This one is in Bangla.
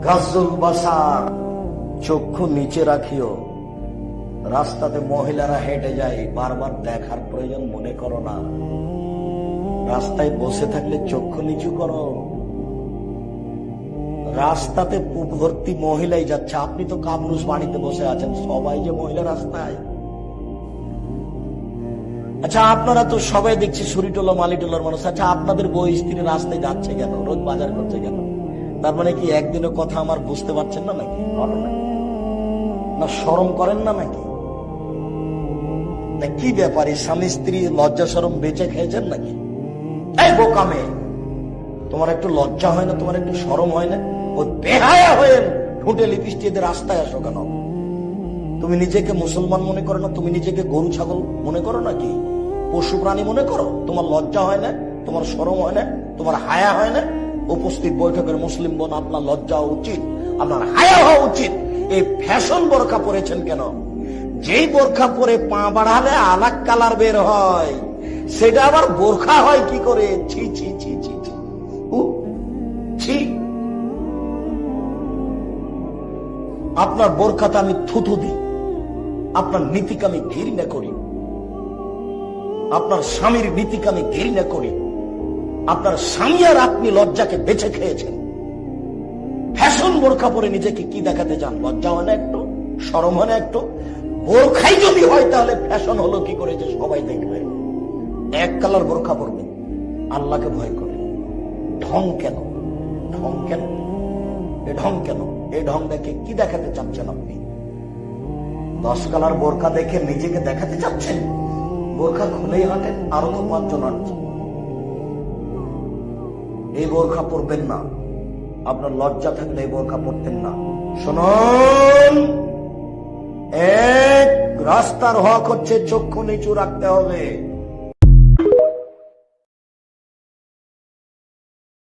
গাজ্জুল বাসার, চক্ষু নিচে রাখিও। রাস্তাতে মহিলারা হেঁটে যায়, বারবার দেখার প্রয়োজন মনে করো না। রাস্তায় বসে থাকলে চক্ষু নিচু করো। রাস্তাতে ভর্তি মহিলাই যাচ্ছে, আপনি তো কামরুস বাড়িতে বসে আছেন, সবাই যে মহিলা রাস্তায়। আচ্ছা, আপনারা তো সবাই দেখছি সুরিটোলা মালিটোলার মানুষ। আচ্ছা, আপনাদের বই স্ত্রী রাস্তায় যাচ্ছে কেন, রোজ বাজার করছে কেন? তার মানে কি একদিনের কথা আমার বুঝতে পারছেন না নাকি? না শরম করেন না নাকি? না কি ব্যাপার, স্বামী স্ত্রী লজ্জা শরম বেঁচে খেয়েছেন নাকি? এই বোকা মেয়ে, তোমার একটু লজ্জা হয় না? তোমার একটু শরম হয় না? ওই বেহায়া হয়ে ঠোঁটে লিপস্টিক দিয়ে রাস্তায় আসো কেন? তুমি নিজেকে মুসলমান মনে করো না? তুমি নিজেকে গরু ছাগল মনে করো নাকি? পশু প্রাণী মনে করো? তোমার লজ্জা হয় না? তোমার শরম হয় না? তোমার হায়া হয় না? উপস্থিত বৈঠকের মুসলিম বোন, আপনার লজ্জা হওয়া উচিত, আপনার হায়া হওয়া উচিত। এই ফ্যাশন বোরখা পরেছেন কেন? যেই বোরখা পরে পা বাড়ালে আলাক কালার বের হয়, সেটা আবার বোরখা হয় কি করে? ছি ছি ছি ছি ছি, ছি। আপনার বোরখাতে আমি থুথু দিই, আপনার নীতিকে আমি ঘৃণা করি, আপনার স্বামীর নীতিকে আমি ঘৃণা করি। আপনার স্বামী আর আপনি লজ্জাকে বেছে খেয়েছেন। ফ্যাশন বোরখা পরে নিজেকে কি দেখাতে চান? লজ্জা হয় না একটু? শরম হয় না একটু? বোরখাই যদি হয় তাহলে ফ্যাশন হলো কি করে যে সবাই দেখবে? এক কালার বোরখা পরবেন, আল্লাহকে ভয় করে। ঢং কেন? ঢং কেন? এ ঢং কেন? এই ঢং দেখে কি দেখাতে চাচ্ছেন আপনি? 10 কালার বোরখা দেখে নিজেকে দেখাতে চাচ্ছেন? বোরখা খুলেই হাঁটেন, আরো তো 5 জন হাঁটছে। এই বোরখা পরবেন না। আপনার লজ্জা থাকলে এই বোরখা পরতেন না। শুনুন, এক রাস্তার হক হচ্ছে চক্ষু নিচু রাখতে হবে।